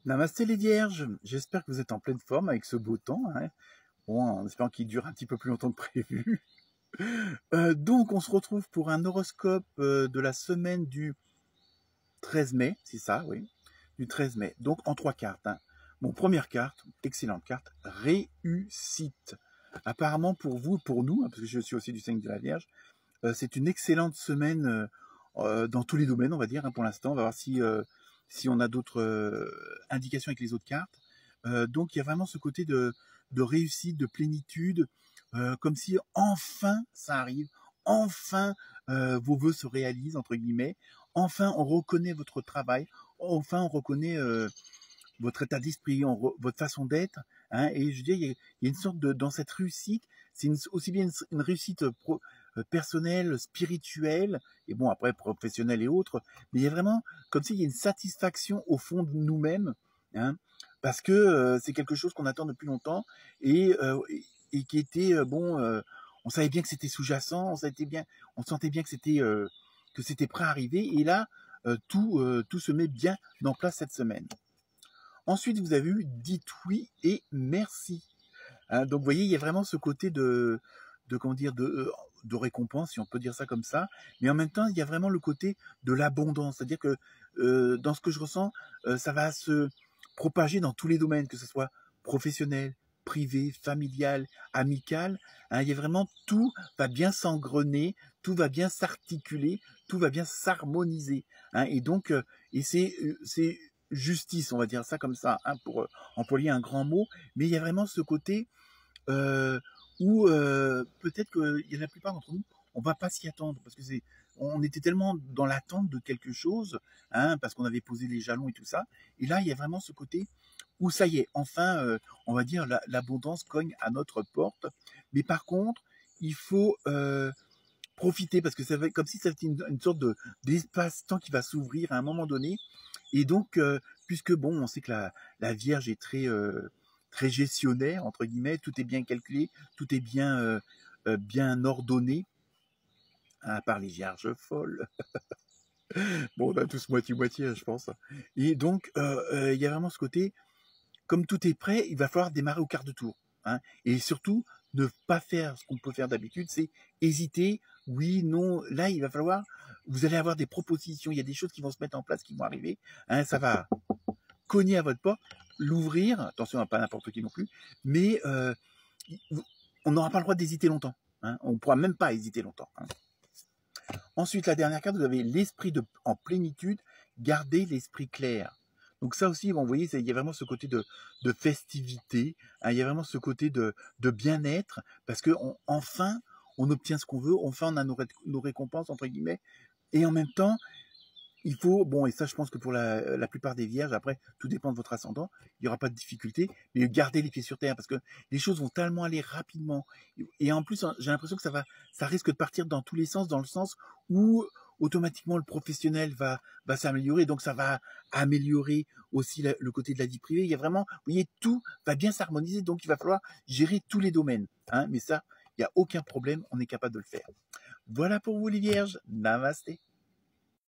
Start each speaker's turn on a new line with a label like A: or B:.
A: Namasté les vierges, j'espère que vous êtes en pleine forme avec ce beau temps, hein. Bon, en espérant qu'il dure un petit peu plus longtemps que prévu. Donc on se retrouve pour un horoscope de la semaine du 13 mai, c'est ça, oui, du 13 mai, donc en 3 cartes, hein. Bon, première carte, excellente carte, réussite. Apparemment pour vous, pour nous, hein, parce que je suis aussi du signe de la Vierge, c'est une excellente semaine dans tous les domaines, on va dire, hein, pour l'instant. On va voir si on a d'autres indications avec les autres cartes. Donc il y a vraiment ce côté de réussite, de plénitude, comme si enfin ça arrive, enfin vos vœux se réalisent, entre guillemets, enfin on reconnaît votre travail, enfin on reconnaît votre état d'esprit, votre façon d'être, hein, et je veux dire, il y a une sorte de, dans cette réussite, c'est aussi bien une réussite personnelle, spirituelle, et bon, après, professionnelle et autres, mais il y a vraiment, comme s'il y a une satisfaction au fond de nous-mêmes, hein, parce que c'est quelque chose qu'on attend depuis longtemps, et qui était, on savait bien que c'était sous-jacent, on sentait bien que c'était prêt à arriver, et là, tout se met bien en place cette semaine. Ensuite, vous avez eu dites oui et merci. Hein, donc, vous voyez, il y a vraiment ce côté comment dire, de récompense, si on peut dire ça comme ça. Mais en même temps, il y a vraiment le côté de l'abondance. C'est-à-dire que dans ce que je ressens, ça va se propager dans tous les domaines, que ce soit professionnel, privé, familial, amical. Hein, il y a vraiment tout va bien s'engrener, tout va bien s'articuler, tout va bien s'harmoniser. Hein, et donc, et c'est justice, on va dire ça comme ça, hein, pour employer un grand mot. Mais il y a vraiment ce côté euh, où peut-être qu'il y a la plupart d'entre nous, on va pas s'y attendre parce que on était tellement dans l'attente de quelque chose, hein, parce qu'on avait posé les jalons et tout ça. Et là, il y a vraiment ce côté où ça y est, enfin, on va dire, l'abondance cogne à notre porte. Mais par contre, il faut profiter parce que ça va comme si c'était une sorte d'espace-temps qui va s'ouvrir à un moment donné. Et donc, puisque bon, on sait que la Vierge est très gestionnaire, entre guillemets, tout est bien calculé, tout est bien ordonné, à part les Vierges folles. Bon, on a tous moitié-moitié, hein, je pense. Et donc, il y a vraiment ce côté, comme tout est prêt, il va falloir démarrer au quart de tour, hein. Et surtout, ne pas faire ce qu'on peut faire d'habitude, c'est hésiter, oui, non. Là, il va falloir, vous allez avoir des propositions, il y a des choses qui vont se mettre en place, qui vont arriver, hein, ça va cogner à votre porte, l'ouvrir, attention, pas n'importe qui non plus, mais on n'aura pas le droit d'hésiter longtemps, hein. On ne pourra même pas hésiter longtemps, hein. Ensuite, la dernière carte, vous avez l'esprit en plénitude, garder l'esprit clair. Donc ça aussi, bon, vous voyez, il y a vraiment ce côté de festivité, hein, il y a vraiment ce côté de bien-être, parce que enfin, on obtient ce qu'on veut, enfin, on a nos récompenses, entre guillemets, et en même temps, il faut, bon, et ça je pense que pour la plupart des vierges, après, tout dépend de votre ascendant, il n'y aura pas de difficulté, mais gardez les pieds sur terre, parce que les choses vont tellement aller rapidement. Et en plus, j'ai l'impression que ça risque de partir dans tous les sens, dans le sens où automatiquement le professionnel va s'améliorer, donc ça va améliorer aussi le côté de la vie privée. Il y a vraiment, vous voyez, tout va bien s'harmoniser, donc il va falloir gérer tous les domaines, hein, mais ça, il n'y a aucun problème, on est capable de le faire. Voilà pour vous les vierges, namasté.